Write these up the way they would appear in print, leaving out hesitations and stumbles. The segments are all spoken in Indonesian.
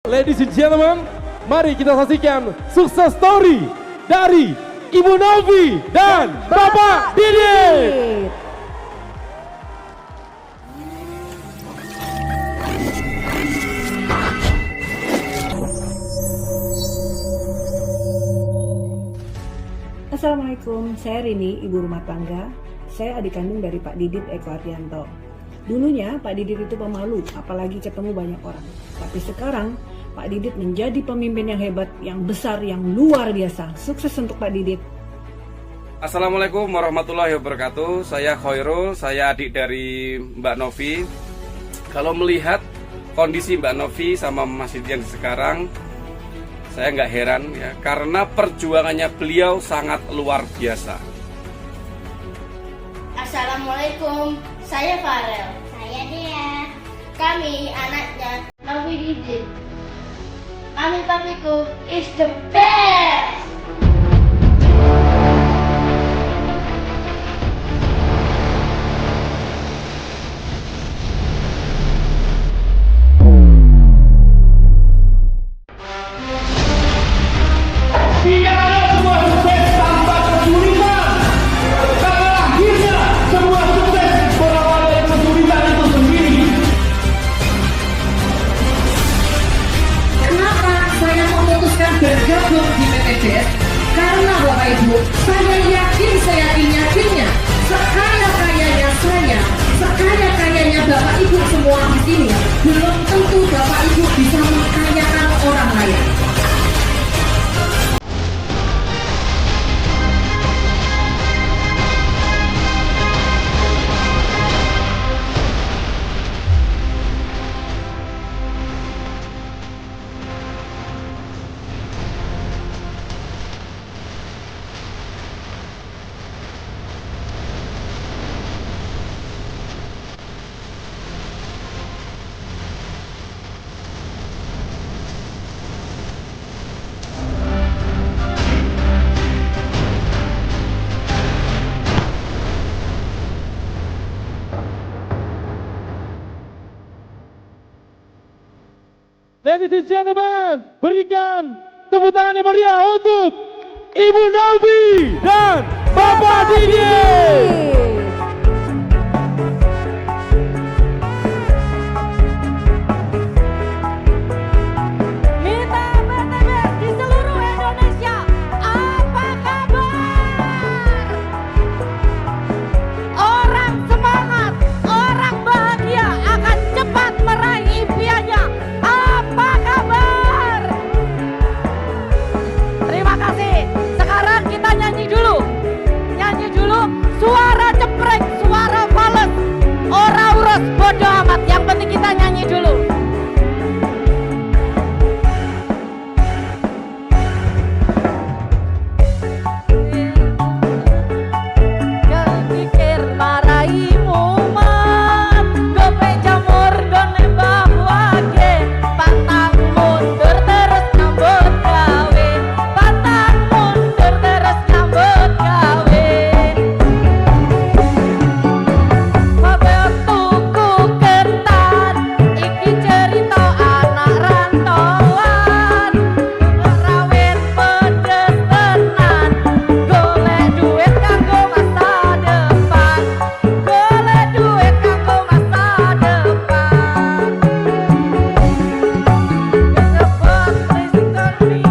Ladies and gentlemen, mari kita saksikan sukses story dari Ibu Novi dan Bapak Didit. Assalamualaikum, saya Rini, ibu rumah tangga. Saya adik kandung dari Pak Didit Eko Ardianto. Dulunya Pak Didit itu pemalu, apalagi ketemu banyak orang. Tapi sekarang Pak Didit menjadi pemimpin yang hebat, yang besar, yang luar biasa. Sukses untuk Pak Didit. Assalamualaikum warahmatullahi wabarakatuh. Saya Khairul, saya adik dari Mbak Novi. Kalau melihat kondisi Mbak Novi sama Mas Didian sekarang, saya nggak heran ya, karena perjuangannya beliau sangat luar biasa. Assalamualaikum, saya Farel. Saya Dea. Kami anaknya Novi Didit. Mami papiku is the best. Tidak ada sebuah sukses tanpa kesulitan. Karena akhirnya sebuah sukses berawal dari kesulitan itu sendiri. Kenapa saya memutuskan bergabung di PTBS? Karena Bapak Ibu, saya yakinnya, sekaya-kayanya saya, sekaya-kayanya Bapak Ibu semua di sini, belum tentu Bapak Ibu bisa mengkayakan orang lain. Ladies and gentlemen, berikan tepuk tangan yang meriah untuk Ibu Novi dan Bapak Didit. Mitra PTBS di seluruh Indonesia, apa kabar? Orang semangat, orang bahagia akan cepat meraih impiannya. Apa kabar? Terima kasih. Sekarang kita nyanyi dulu. Suara ceprek, suara fales. Ora urus bodo amat. Yang penting kita nyanyi dulu. Pikir maraimu man, gope jamur go nembah wage, pantang mundur terus nyambut gawe, pantang mundur terus nyambut gawe. Babe tuku ketan, iki cerita anak rantauan, rawit pedes tenan, golek duit kanggo masa depan, golek duit kanggo masa depan. Kesebut risikomi,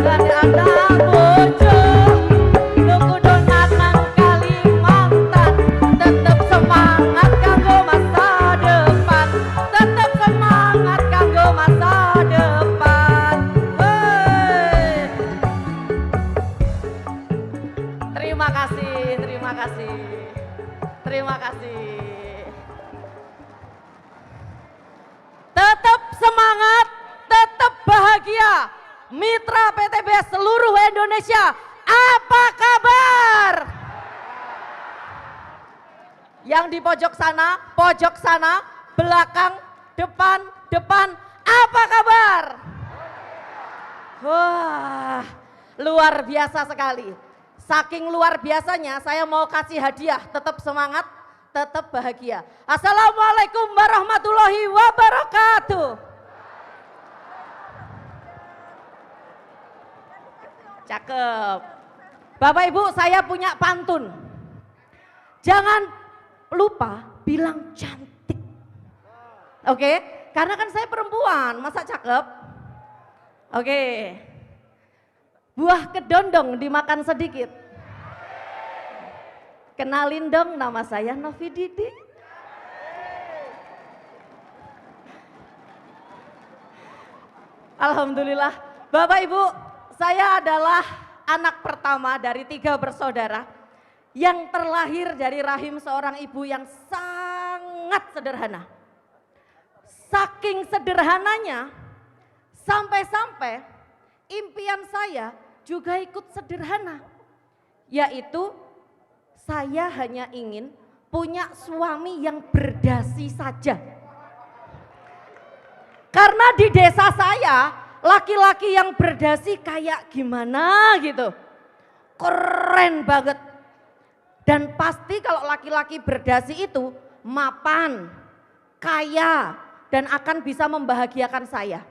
dan ada bojo, tuku donat nang Kalimantan, tetep semangat kanggo masa depan, tetep semangat kanggo masa depan. Hei. Terima kasih, terima kasih, terima kasih. Tetap semangat, tetap bahagia. Mitra PTBS seluruh Indonesia, apa kabar? Yang di pojok sana, belakang, depan, apa kabar? Wah, luar biasa sekali. Saking luar biasanya, saya mau kasih hadiah. Tetap semangat, tetap bahagia. Assalamualaikum warahmatullahi wabarakatuh. Cakep. Bapak Ibu, saya punya pantun. Jangan lupa bilang cantik. Oke, karena kan saya perempuan, masa cakep? Oke. Buah kedondong dimakan sedikit. Kenalin dong, nama saya Novi Didi. Alhamdulillah, Bapak Ibu, saya adalah anak pertama dari 3 bersaudara yang terlahir dari rahim seorang ibu yang sangat sederhana. Saking sederhananya, sampai-sampai impian saya juga ikut sederhana, yaitu saya hanya ingin punya suami yang berdasi saja. Karena di desa saya, laki-laki yang berdasi kayak gimana gitu. Keren banget. Dan pasti kalau laki-laki berdasi itu mapan, kaya, dan akan bisa membahagiakan saya.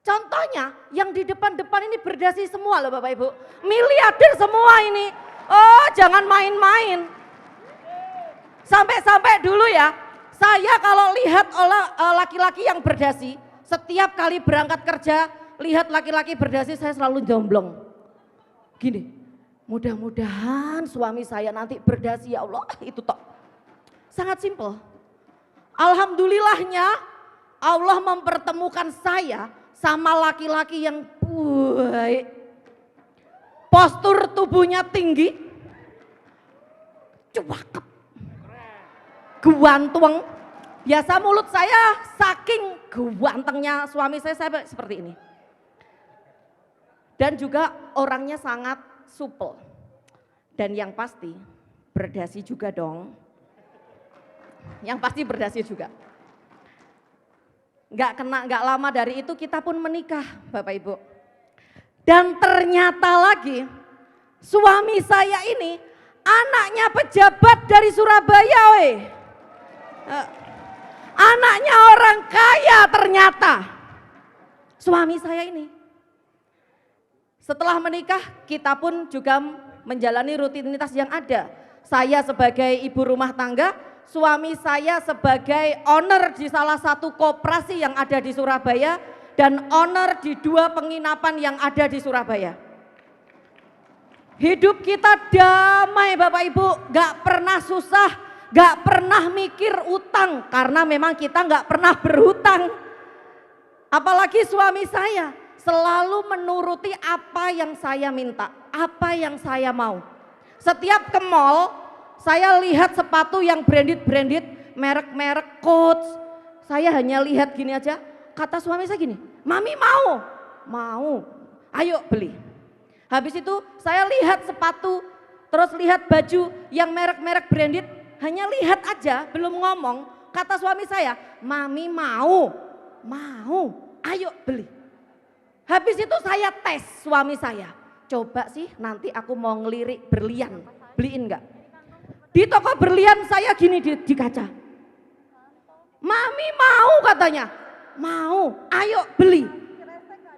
Contohnya yang di depan-depan ini berdasi semua loh Bapak Ibu. Miliarder semua ini. Oh, jangan main-main. Sampai-sampai dulu ya, saya kalau lihat laki-laki yang berdasi, setiap kali berangkat kerja, lihat laki-laki berdasi saya selalu jomblong. Gini, mudah-mudahan suami saya nanti berdasi ya Allah, itu tok. Sangat simpel. Alhamdulillahnya Allah mempertemukan saya sama laki-laki yang baik. Postur tubuhnya tinggi, cakep, ganteng. Biasa mulut saya saking gantengnya suami saya seperti ini. Dan juga orangnya sangat supel. Dan yang pasti berdasi juga dong. Yang pasti berdasi juga. Nggak lama dari itu kita pun menikah Bapak Ibu. Dan ternyata lagi suami saya ini anaknya pejabat dari Surabaya weh. Anaknya orang kaya ternyata. Suami saya ini. Setelah menikah kita pun juga menjalani rutinitas yang ada. Saya sebagai ibu rumah tangga, suami saya sebagai owner di salah satu koperasi yang ada di Surabaya dan owner di 2 penginapan yang ada di Surabaya. Hidup kita damai Bapak Ibu, gak pernah susah, gak pernah mikir utang karena memang kita gak pernah berhutang. Apalagi suami saya selalu menuruti apa yang saya minta, apa yang saya mau. Setiap ke mall, saya lihat sepatu yang branded, merek-merek Coach. Saya hanya lihat gini aja, kata suami saya gini, Mami mau, ayo beli. Habis itu saya lihat sepatu, terus lihat baju yang merek-merek branded, hanya lihat aja, belum ngomong. Kata suami saya, Mami mau, ayo beli. Habis itu saya tes suami saya, coba sih nanti aku mau ngelirik berlian, beliin enggak? Di toko berlian saya gini di kaca, Mami mau katanya, mau, ayo beli.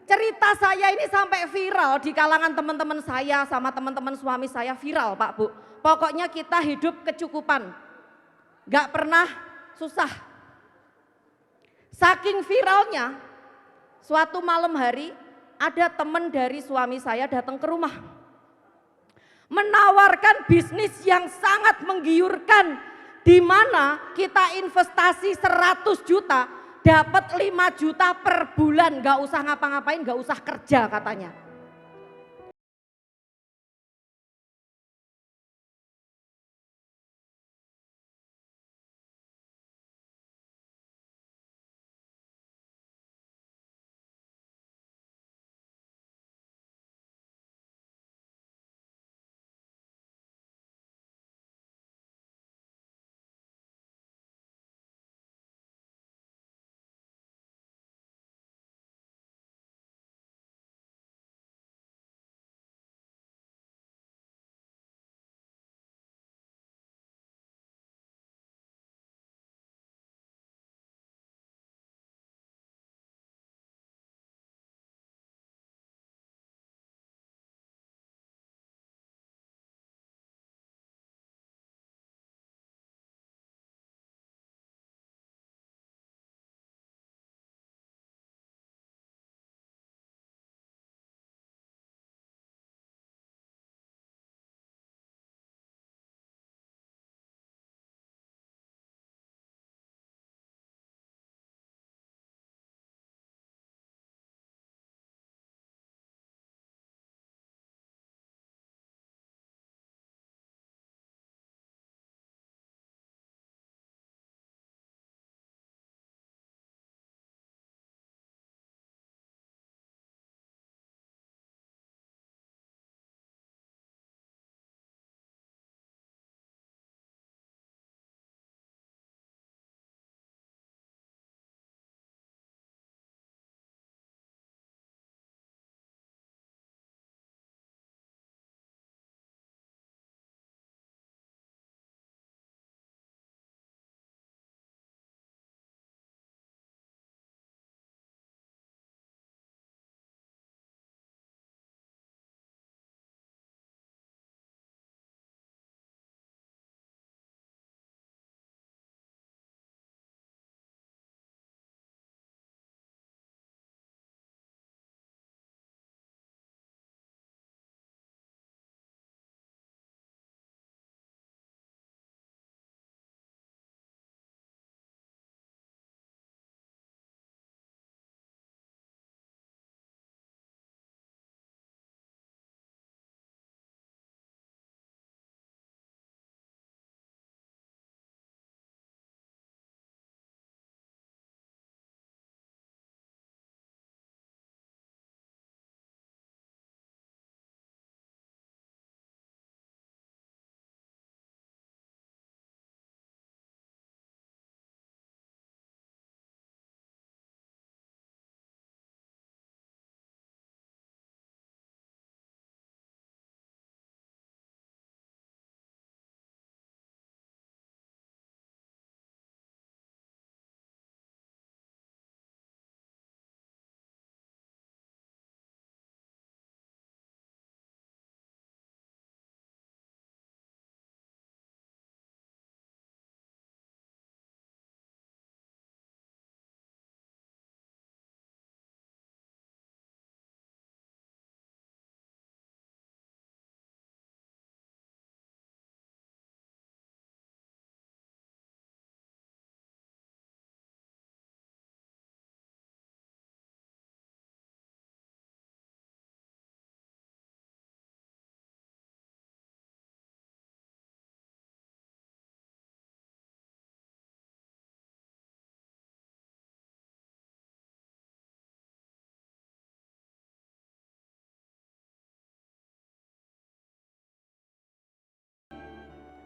Cerita saya ini sampai viral di kalangan teman-teman saya sama teman-teman suami saya, viral Pak Bu. Pokoknya kita hidup kecukupan, gak pernah susah. Saking viralnya, suatu malam hari ada teman dari suami saya datang ke rumah. Menawarkan bisnis yang sangat menggiurkan, di mana kita investasi 100 juta, dapat 5 juta per bulan, gak usah ngapa-ngapain, gak usah kerja katanya.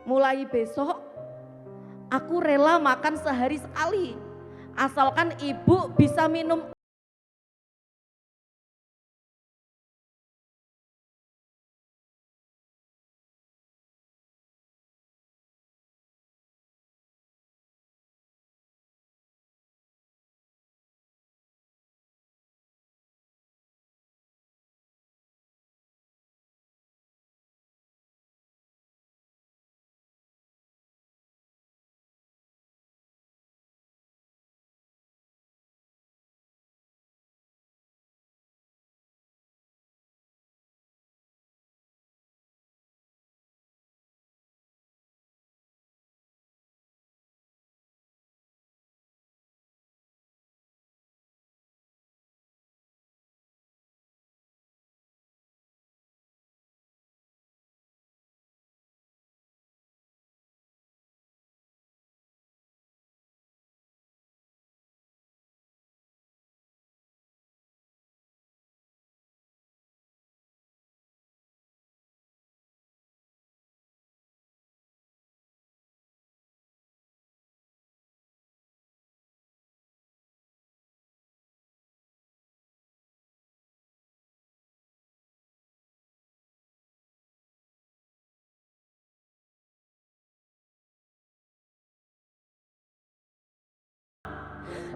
mulai besok aku rela makan sehari sekali, asalkan ibu bisa minum.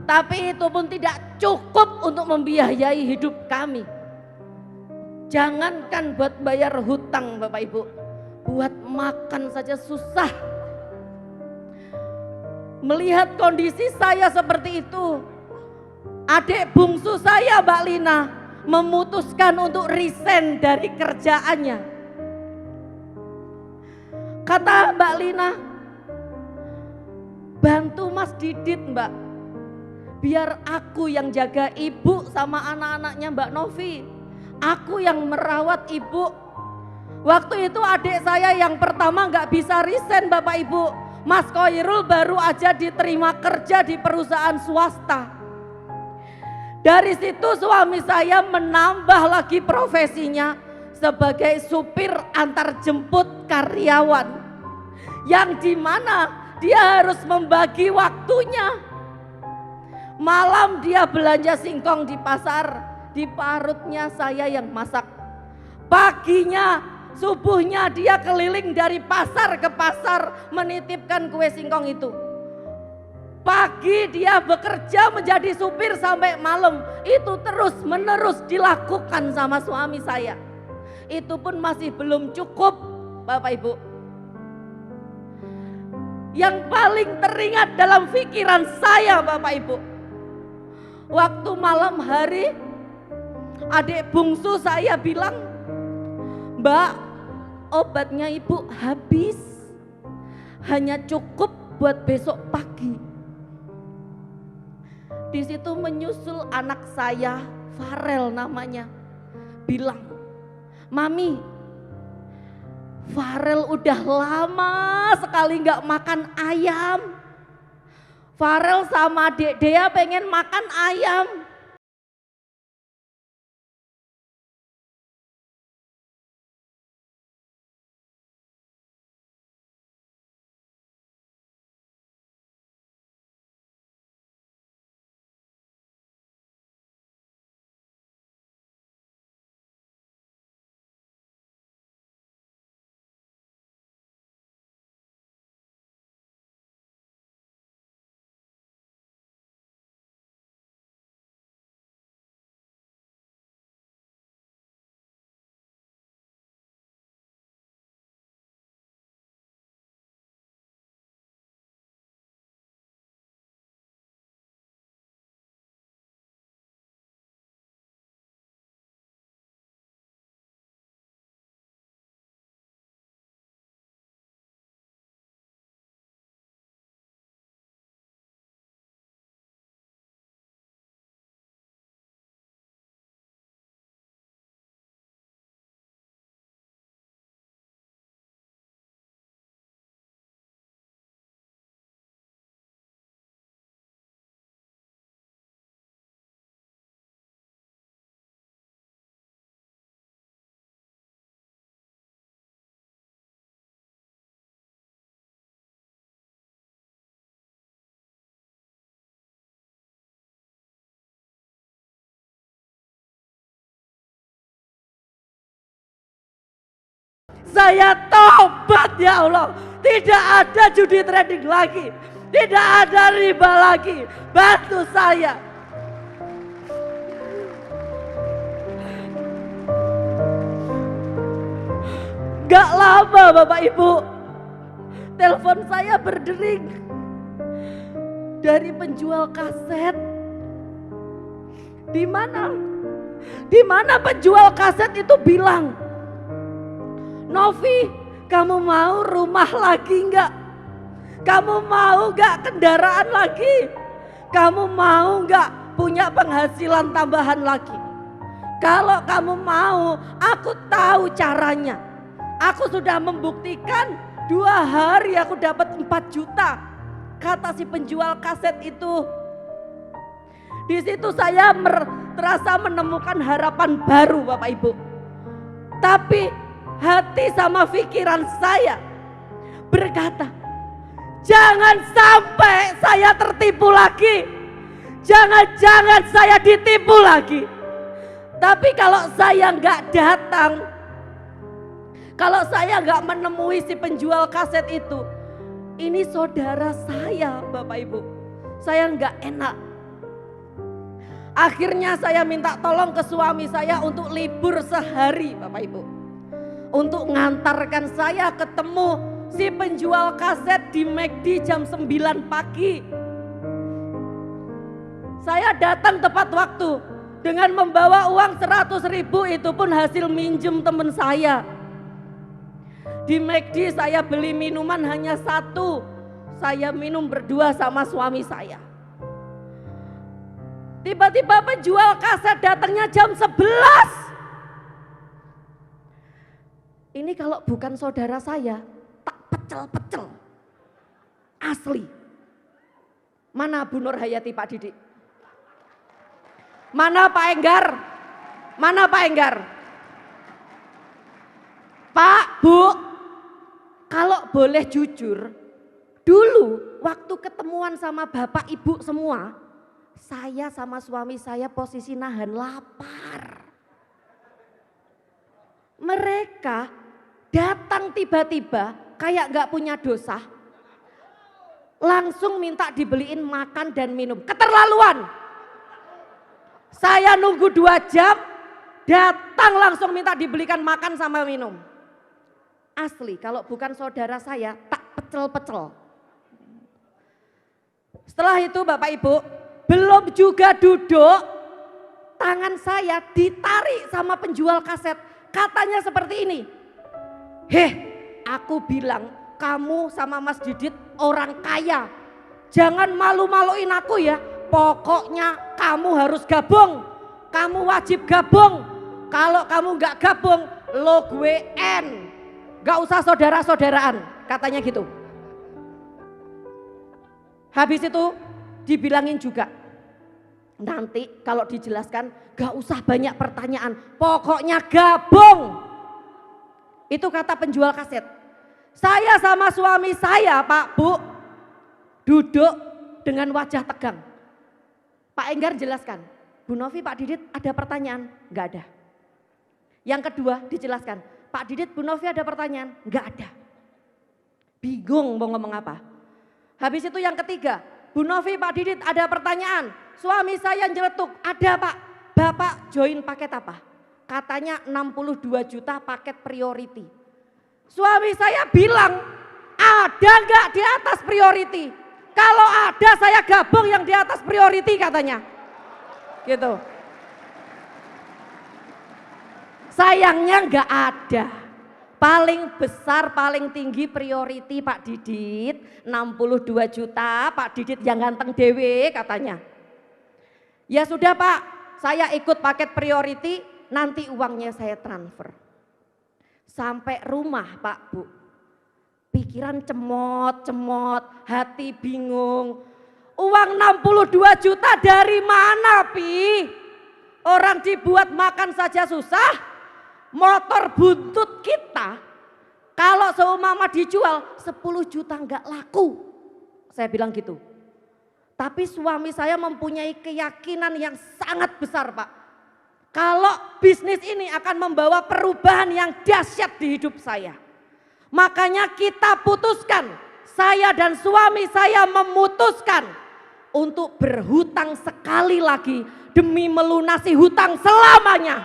Tapi itu pun tidak cukup untuk membiayai hidup kami. Jangankan buat bayar hutang Bapak Ibu, buat makan saja susah. Melihat kondisi saya seperti itu, adik bungsu saya Mbak Lina memutuskan untuk resign dari kerjaannya. Kata Mbak Lina, bantu Mas Didit Mbak, biar aku yang jaga ibu sama anak-anaknya Mbak Novi. Aku yang merawat ibu. Waktu itu adik saya yang pertama gak bisa resign Bapak Ibu. Mas Khoirul baru aja diterima kerja di perusahaan swasta. Dari situ suami saya menambah lagi profesinya sebagai supir antar jemput karyawan. Yang dimana dia harus membagi waktunya. Malam dia belanja singkong di pasar, di parutnya saya yang masak. Paginya, subuhnya dia keliling dari pasar ke pasar menitipkan kue singkong itu. Pagi dia bekerja menjadi supir sampai malam. Itu terus menerus dilakukan sama suami saya. Itu pun masih belum cukup Bapak Ibu. Yang paling teringat dalam pikiran saya Bapak Ibu, waktu malam hari adik bungsu saya bilang, Mbak, obatnya ibu habis, hanya cukup buat besok pagi. Di situ menyusul anak saya, Farel namanya, bilang, Mami, Farel udah lama sekali gak makan ayam. Farel sama adik Dea pengen makan ayam. Saya tobat ya Allah. Tidak ada judi trading lagi. Tidak ada riba lagi. Bantu saya. Gak lama Bapak Ibu, telepon saya berdering dari penjual kaset. Di mana penjual kaset itu bilang, Novi, kamu mau rumah lagi enggak? Kamu mau enggak kendaraan lagi? Kamu mau enggak punya penghasilan tambahan lagi? Kalau kamu mau, aku tahu caranya. Aku sudah membuktikan 2 hari aku dapat 4 juta. Kata si penjual kaset itu. Di situ saya terasa menemukan harapan baru Bapak Ibu. Tapi hati sama pikiran saya berkata, jangan sampai saya tertipu lagi. Jangan-jangan saya ditipu lagi. Tapi kalau saya nggak datang, kalau saya nggak menemui si penjual kaset itu, ini saudara saya Bapak Ibu, saya nggak enak. Akhirnya saya minta tolong ke suami saya untuk libur sehari Bapak Ibu, untuk ngantarkan saya ketemu si penjual kaset di McD jam 9 pagi. Saya datang tepat waktu dengan membawa uang 100.000, itu pun hasil minjem teman saya. Di McD saya beli minuman hanya 1, saya minum berdua sama suami saya. Tiba-tiba penjual kaset datangnya jam 11. Ini kalau bukan saudara saya, tak pecel-pecel. Asli. Mana Bu Nur Hayati Pak Didik? Mana Pak Enggar? Mana Pak Enggar? Pak, Bu, kalau boleh jujur, dulu waktu ketemuan sama bapak ibu semua, saya sama suami saya posisi nahan lapar. Mereka datang tiba-tiba kayak gak punya dosa, langsung minta dibeliin makan dan minum. Keterlaluan. Saya nunggu 2 jam, datang langsung minta dibelikan makan sama minum. Asli, kalau bukan saudara saya, tak pecel-pecel. Setelah itu Bapak Ibu, belum juga duduk, tangan saya ditarik sama penjual kaset. Katanya seperti ini, "Heh, aku bilang kamu sama Mas Didit orang kaya. Jangan malu-maluin aku ya. Pokoknya kamu harus gabung. Kamu wajib gabung. Kalau kamu gak gabung, lo gue N. Gak usah saudara-saudaraan," katanya gitu. Habis itu dibilangin juga, nanti kalau dijelaskan gak usah banyak pertanyaan, pokoknya gabung. Itu kata penjual kaset. Saya sama suami saya Pak Bu duduk dengan wajah tegang. Pak Enggar jelaskan, Bu Novi, Pak Didit ada pertanyaan? Gak ada. Yang kedua dijelaskan, Pak Didit, Bu Novi ada pertanyaan? Enggak ada. Bingung mau ngomong apa. Habis itu yang ketiga, Bu Novi, Pak Didit ada pertanyaan? Suami saya nyeletuk, ada Pak. Bapak join paket apa? Katanya 62 juta paket priority. Suami saya bilang, ada enggak di atas priority? Kalau ada saya gabung yang di atas priority katanya. Gitu. Sayangnya enggak ada. Paling besar, paling tinggi priority Pak Didit 62 juta, Pak Didit yang ganteng dewe katanya. Ya sudah Pak, saya ikut paket priority, nanti uangnya saya transfer. Sampai rumah Pak Bu, pikiran cemot, hati bingung. Uang 62 juta dari mana Pi? Orang dibuat makan saja susah. Motor buntut kita kalau seumpama dijual 10 juta enggak laku. Saya bilang gitu. Tapi suami saya mempunyai keyakinan yang sangat besar Pak. kalau bisnis ini akan membawa perubahan yang dahsyat di hidup saya. Makanya kita putuskan, saya dan suami saya memutuskan untuk berhutang sekali lagi demi melunasi hutang selamanya.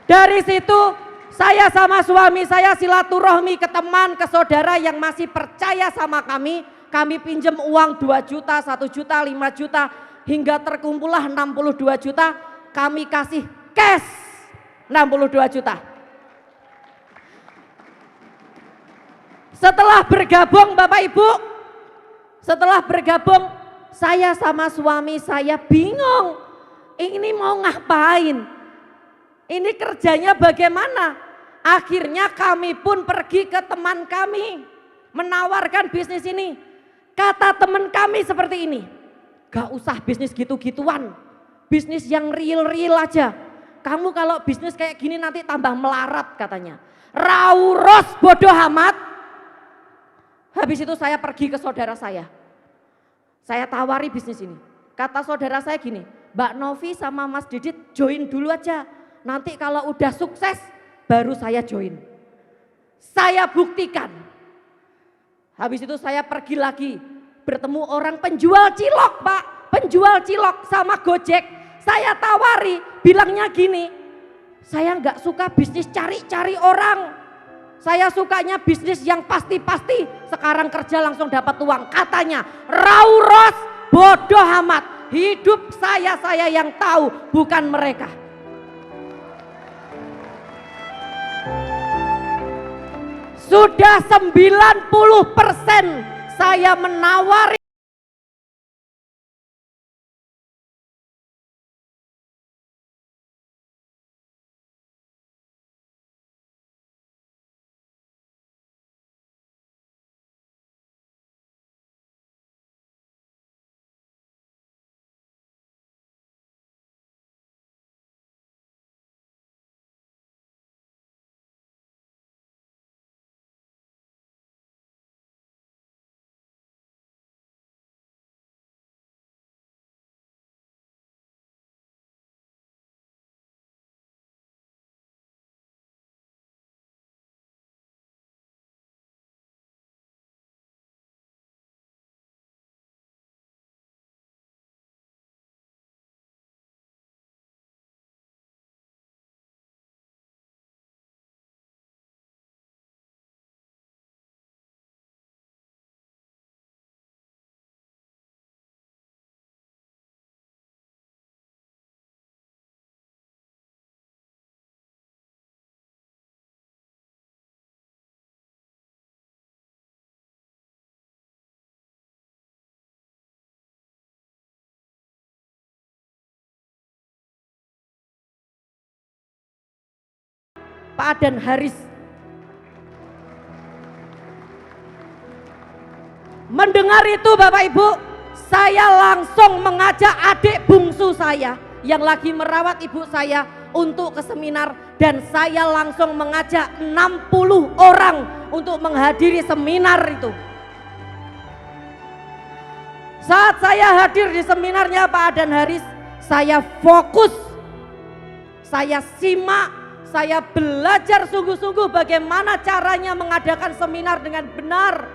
Dari situ saya sama suami saya silaturahmi ke teman, ke saudara yang masih percaya sama kami. Kami pinjam uang 2 juta, 1 juta, 5 juta, hingga terkumpullah 62 juta. Kami kasih cash 62 juta. Setelah bergabung Bapak Ibu, setelah bergabung saya sama suami saya bingung. Ini mau ngapain? Ini kerjanya bagaimana? Akhirnya kami pun pergi ke teman kami menawarkan bisnis ini. Kata teman kami seperti ini, gak usah bisnis gitu-gituan, bisnis yang real-real aja. Kamu kalau bisnis kayak gini nanti tambah melarat katanya. Rauros bodoh amat. Habis itu saya pergi ke saudara saya tawari bisnis ini. Kata saudara saya gini, Mbak Novi sama Mas Didit join dulu aja. Nanti kalau udah sukses baru saya join. Saya buktikan. Habis itu saya pergi lagi bertemu orang penjual cilok Pak. Penjual cilok sama Gojek. Saya tawari bilangnya gini, saya nggak suka bisnis cari-cari orang. Saya sukanya bisnis yang pasti-pasti sekarang kerja langsung dapat uang. Katanya rauros bodoh amat. Hidup saya yang tahu bukan mereka. Sudah 90% saya menawari Pak Adan Haris. Mendengar itu Bapak Ibu, saya langsung mengajak adik bungsu saya yang lagi merawat ibu saya untuk ke seminar, dan saya langsung mengajak 60 orang untuk menghadiri seminar itu. Saat saya hadir di seminarnya Pak Adan Haris, saya fokus, saya simak, saya belajar sungguh-sungguh bagaimana caranya mengadakan seminar dengan benar.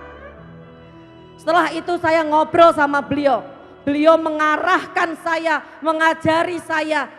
Setelah itu saya ngobrol sama beliau. Beliau mengarahkan saya, mengajari saya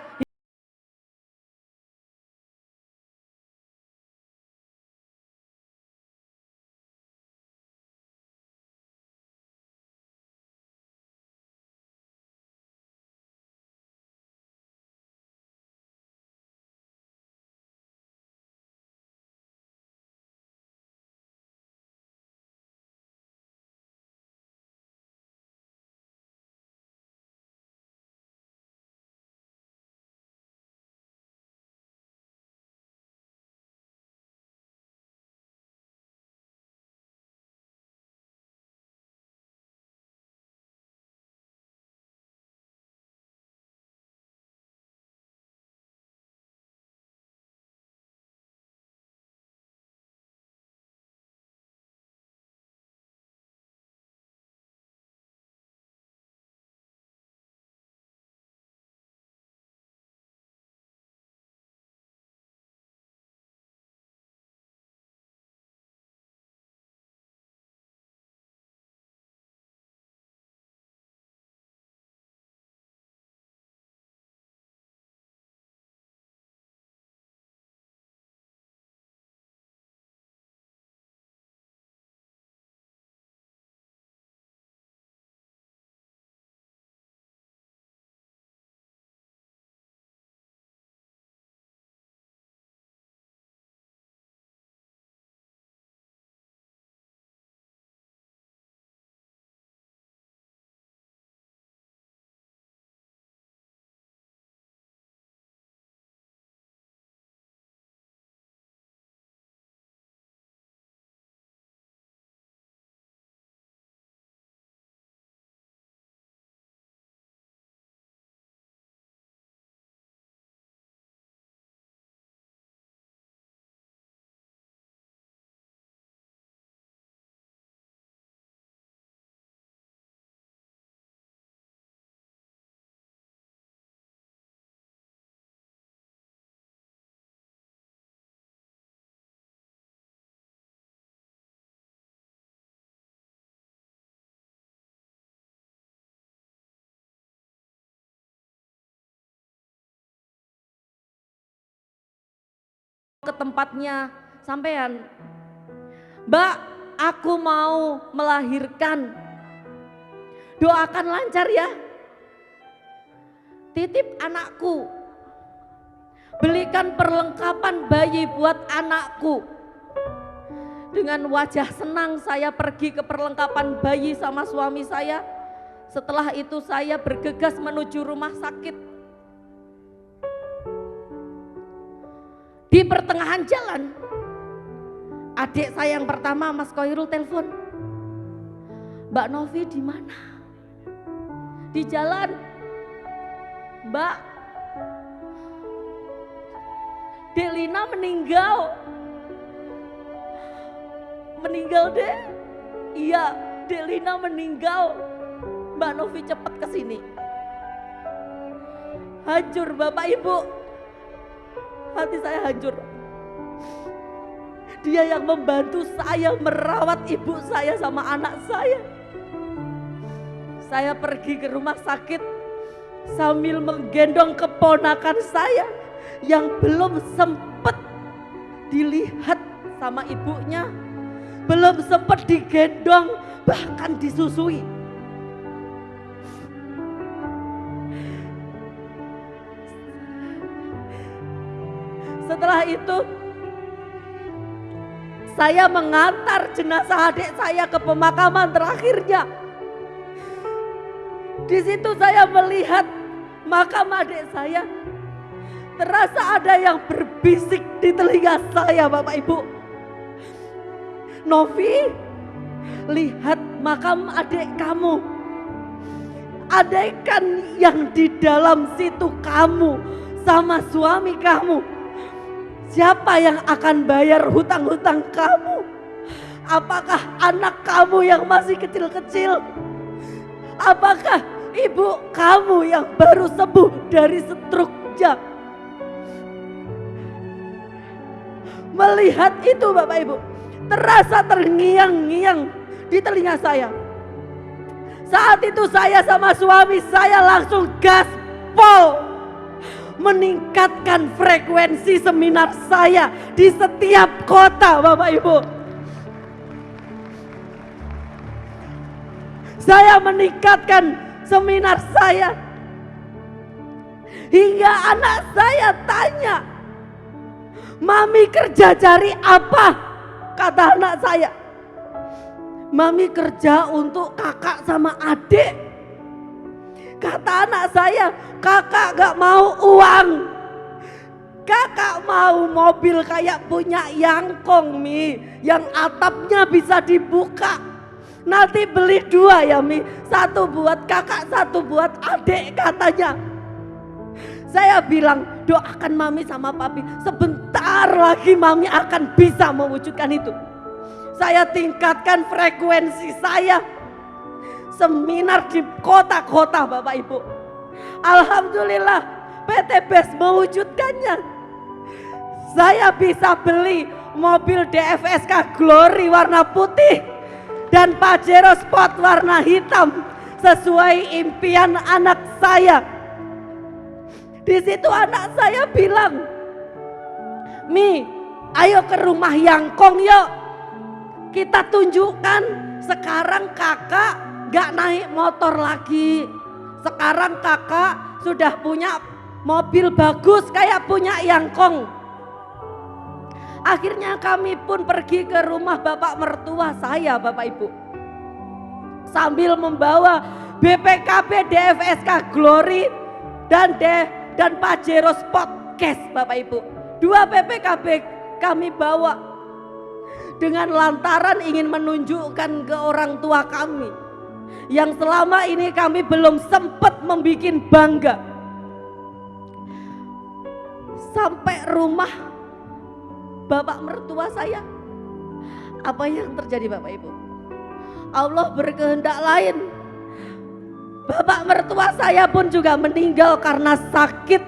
ke tempatnya sampean. Mbak, aku mau melahirkan. Doakan lancar ya. Titip anakku. Belikan perlengkapan bayi buat anakku. Dengan wajah senang saya pergi ke perlengkapan bayi sama suami saya. Setelah itu saya bergegas menuju rumah sakit. Di pertengahan jalan, adik saya yang pertama, Mas Khoirul, telepon. Mbak Novi di mana? Di jalan. Mbak, Delina meninggal. Meninggal deh. Iya, Delina meninggal. Mbak Novi cepat ke sini. Hancur Bapak Ibu. Hati saya hancur. Dia yang membantu saya merawat ibu saya sama anak saya. Saya pergi ke rumah sakit sambil menggendong keponakan saya yang belum sempat dilihat sama ibunya, belum sempat digendong, bahkan disusui. Setelah itu saya mengantar jenazah adik saya ke pemakaman terakhirnya. Di situ saya melihat makam adik saya. Terasa ada yang berbisik di telinga saya, Bapak Ibu. Novi, lihat makam adik kamu. Andaikan yang di dalam situ kamu sama suami kamu, siapa yang akan bayar hutang-hutang kamu? Apakah anak kamu yang masih kecil-kecil? Apakah ibu kamu yang baru sembuh dari stroke-nya? Melihat itu Bapak Ibu, terasa terngiang-ngiang di telinga saya. Saat itu saya sama suami saya langsung gaspol meningkatkan frekuensi seminar saya di setiap kota, Bapak Ibu. Saya meningkatkan seminar saya hingga anak saya tanya, "Mami kerja cari apa?" Kata anak saya, "Mami kerja untuk kakak sama adik." Kata anak saya, "Kakak gak mau uang, kakak mau mobil kayak punya Yangkong, Mi, yang atapnya bisa dibuka. Nanti beli 2 ya, Mi, 1 buat kakak, 1 buat adik," katanya. Saya bilang, "Doakan Mami sama Papi, sebentar lagi Mami akan bisa mewujudkan itu." Saya tingkatkan frekuensi saya, seminar di kota-kota, Bapak Ibu. Alhamdulillah PT BES mewujudkannya. Saya bisa beli mobil DFSK Glory warna putih dan Pajero Sport warna hitam sesuai impian anak saya. Di situ anak saya bilang, "Mi, ayo ke rumah Yangkong yuk. Kita tunjukkan sekarang kakak gak naik motor lagi. Sekarang kakak sudah punya mobil bagus kayak punya Yangkong." Akhirnya kami pun pergi ke rumah bapak mertua saya, Bapak Ibu. Sambil membawa BPKB DFSK Glory dan Pajero Sport Cash, Bapak Ibu. 2 BPKB kami bawa dengan lantaran ingin menunjukkan ke orang tua kami yang selama ini kami belum sempat membuat bangga. Sampai rumah bapak mertua saya, apa yang terjadi, Bapak Ibu? Allah berkehendak lain. Bapak mertua saya pun juga meninggal karena sakit.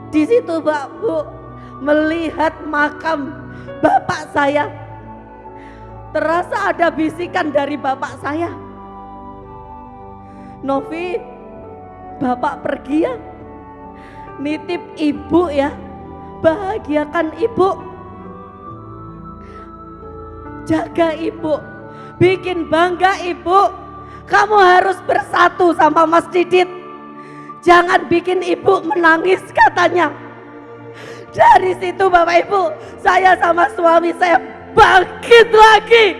Di situ Pak Bu melihat makam bapak saya, terasa ada bisikan dari bapak saya, "Novi, bapak pergi ya. nitip ibu ya, bahagiakan ibu, jaga ibu, bikin bangga ibu. Kamu harus bersatu sama Mas Didit, jangan bikin ibu menangis katanya. Dari situ Bapak Ibu, saya sama suami saya bangkit lagi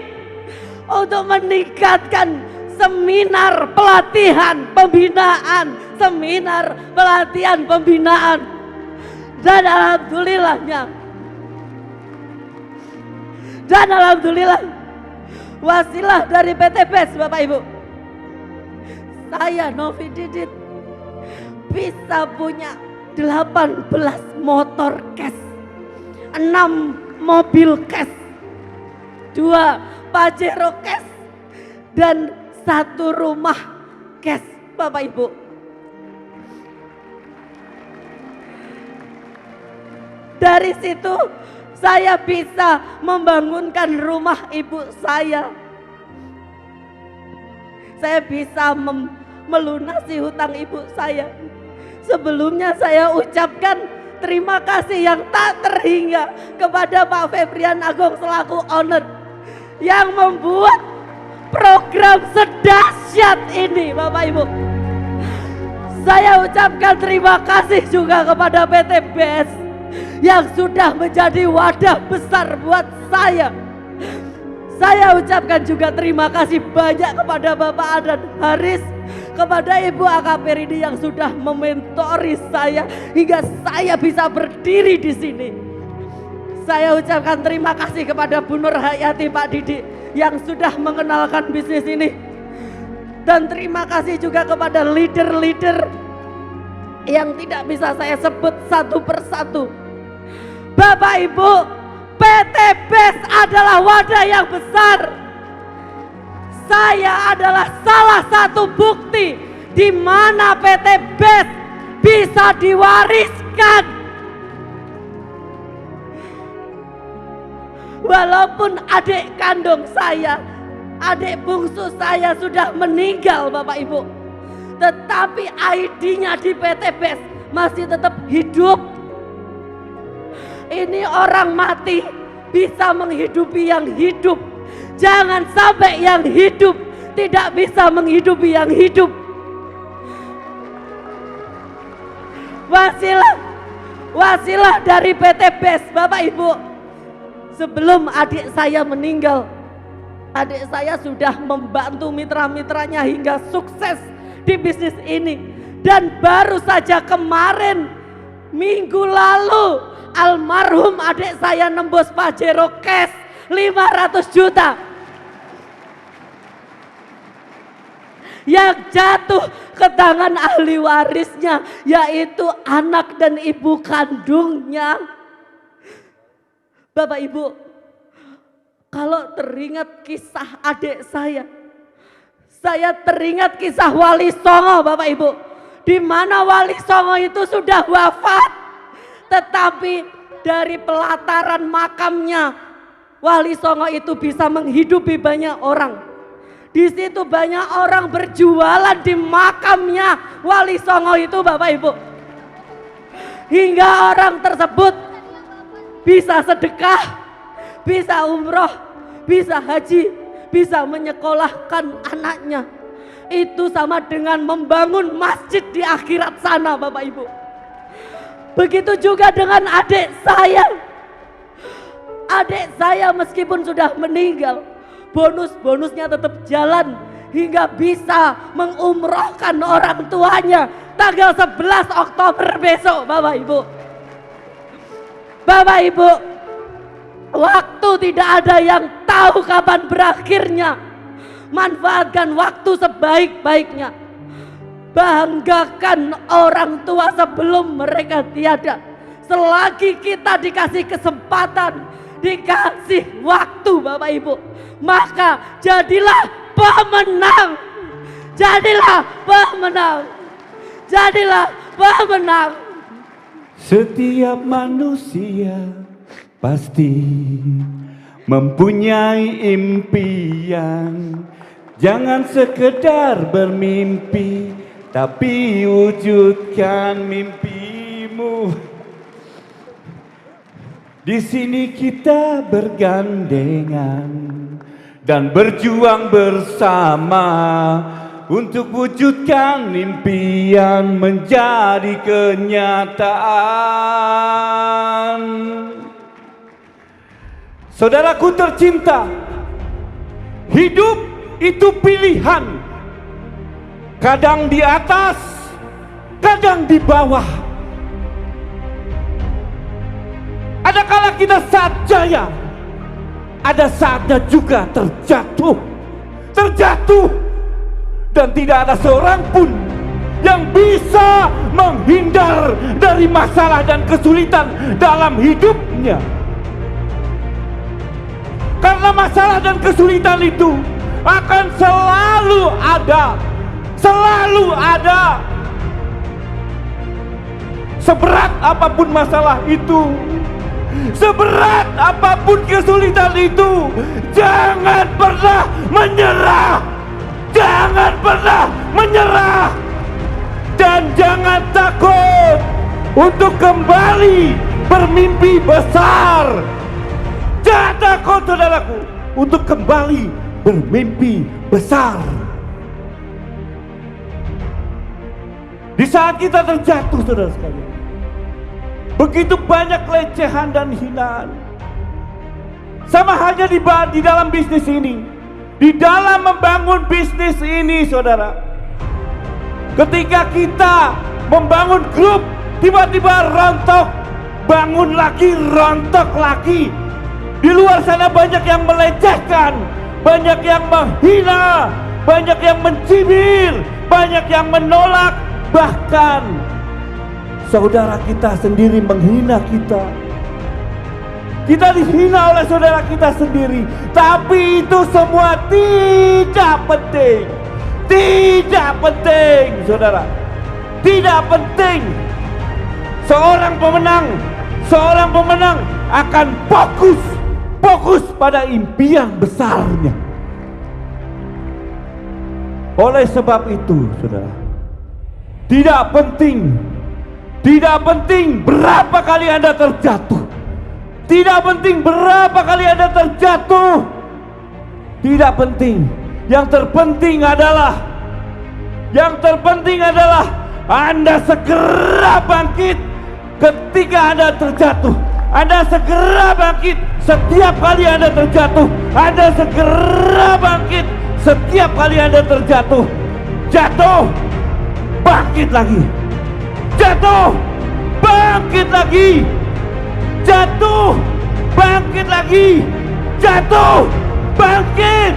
untuk meningkatkan seminar pelatihan pembinaan, seminar pelatihan pembinaan. Dan alhamdulillah wasilah dari PT BES Bapak Ibu, saya Novi Didit bisa punya 18 motor cash, 6 mobil cash, 2 Pajero cash, dan 1 rumah cash Bapak Ibu. Dari situ saya bisa membangunkan rumah ibu saya. Saya bisa melunasi hutang ibu saya. Sebelumnya saya ucapkan terima kasih yang tak terhingga kepada Pak Febrian Agung selaku owner yang membuat program sedahsyat ini Bapak Ibu. Saya ucapkan terima kasih juga kepada PT BES yang sudah menjadi wadah besar buat saya. Saya ucapkan juga terima kasih banyak kepada Bapak Adan Haris, kepada Ibu AKP Rini yang sudah mementori saya hingga saya bisa berdiri di sini. Saya ucapkan terima kasih kepada Bu Nur Hayati, Pak Didi yang sudah mengenalkan bisnis ini. Dan terima kasih juga kepada leader-leader yang tidak bisa saya sebut satu persatu. Bapak Ibu, PT BES adalah wadah yang besar. Saya adalah salah satu bukti di mana PT BES bisa diwariskan. Walaupun adik kandung saya, adik bungsu saya sudah meninggal Bapak Ibu, tetapi ID-nya di PT BES masih tetap hidup. Ini orang mati bisa menghidupi yang hidup. Jangan sampai yang hidup tidak bisa menghidupi yang hidup. Wasilah dari PT BES Bapak Ibu. Sebelum adik saya meninggal, adik saya sudah membantu mitra-mitranya hingga sukses di bisnis ini. Dan baru saja kemarin minggu lalu almarhum adik saya nembus Pajero cash 500 juta yang jatuh ke tangan ahli warisnya, yaitu anak dan ibu kandungnya. Bapak Ibu, kalau teringat kisah adik saya teringat kisah Wali Songo Bapak Ibu, di mana Wali Songo itu sudah wafat, tetapi dari pelataran makamnya Wali Songo itu bisa menghidupi banyak orang. Di situ banyak orang berjualan di makamnya Wali Songo itu Bapak Ibu, hingga orang tersebut bisa sedekah, bisa umroh, bisa haji, bisa menyekolahkan anaknya. Itu sama dengan membangun masjid di akhirat sana Bapak Ibu. Begitu juga dengan adik saya. Adik saya meskipun sudah meninggal, bonus-bonusnya tetap jalan hingga bisa mengumrohkan orang tuanya tanggal 11 Oktober besok Bapak Ibu. Bapak Ibu, waktu tidak ada yang tahu kapan berakhirnya. Manfaatkan waktu sebaik-baiknya. Banggakan orang tua sebelum mereka tiada. Selagi kita dikasih kesempatan, dikasih waktu Bapak Ibu, maka jadilah pemenang. Jadilah pemenang. Jadilah pemenang. Setiap manusia pasti mempunyai impian. Jangan sekedar bermimpi, tapi wujudkan mimpimu. dirimu. Di sini kita bergandengan dan berjuang bersama untuk wujudkan impian menjadi kenyataan. Saudaraku tercinta, hidup itu pilihan. Kadang di atas, kadang di bawah. Ada kala kita saat jaya, ada saatnya juga terjatuh. Dan tidak ada seorang pun yang bisa menghindar dari masalah dan kesulitan dalam hidupnya. Karena masalah dan kesulitan itu akan selalu ada. Seberat apapun masalah itu, seberat apapun kesulitan itu, jangan pernah menyerah. Jangan pernah menyerah. Dan jangan takut untuk kembali bermimpi besar. Jangan takut, saudaraku, untuk kembali bermimpi besar. Di saat kita terjatuh, saudara sekalian, begitu banyak kelecehan dan hinaan. Sama halnya di dalam bisnis ini, di dalam membangun bisnis ini, saudara. Ketika kita membangun grup, tiba-tiba rontok, bangun lagi, rontok lagi. Di luar sana banyak yang melecehkan, banyak yang menghina, banyak yang mencibir, banyak yang menolak. Bahkan saudara kita sendiri menghina kita. Kita dihina oleh saudara kita sendiri. Tapi itu semua tidak penting. Tidak penting, saudara. Tidak penting. Seorang pemenang akan fokus pada impian besarnya. Oleh sebab itu, saudara, tidak penting berapa kali Anda terjatuh. Tidak penting berapa kali Anda terjatuh. Tidak penting. Yang terpenting adalah Anda segera bangkit ketika Anda terjatuh. Anda segera bangkit setiap kali Anda terjatuh. Anda segera bangkit setiap kali Anda terjatuh. Jatuh, bangkit lagi. Jatuh, bangkit lagi. Jatuh, bangkit lagi. Jatuh, bangkit.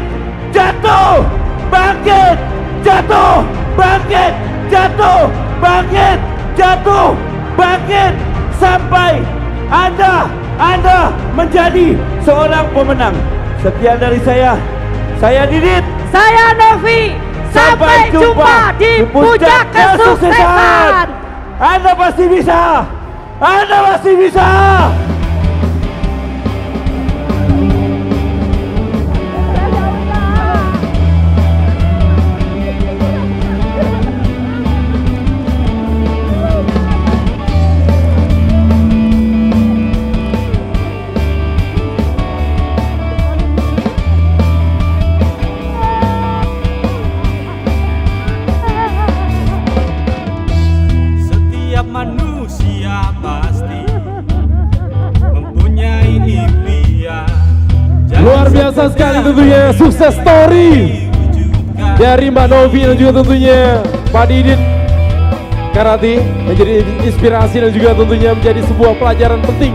Jatuh, bangkit. Jatuh, bangkit. Jatuh, bangkit. Jatuh, bangkit. Sampai Anda menjadi seorang pemenang. Sekian dari saya Didit. Saya Novi. Sampai jumpa di puncak kesuksesan. Anda pasti bisa. Anda pasti bisa. Setiap manusia pasti mempunyai impian. Luar biasa sekali tentunya sukses story dari Mbak Novi dan juga tentunya Pak Didit Karati, menjadi inspirasi dan juga tentunya menjadi sebuah pelajaran penting,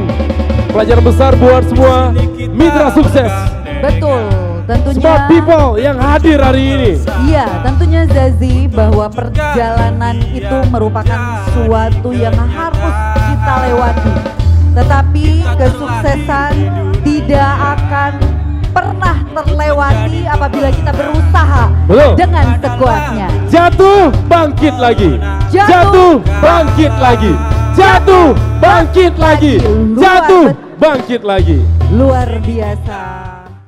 pelajaran besar buat semua mitra sukses. Betul, tentunya. Smart people yang hadir hari ini. Iya, tentunya Zazi, bahwa perjalanan itu merupakan suatu yang harus kita lewati. Tetapi kesuksesan tidak akan pernah terlewati apabila kita berusaha dengan sekuatnya. Jatuh, bangkit lagi. Jatuh, bangkit lagi. Jatuh, bangkit lagi. Jatuh, bangkit lagi. Luar biasa.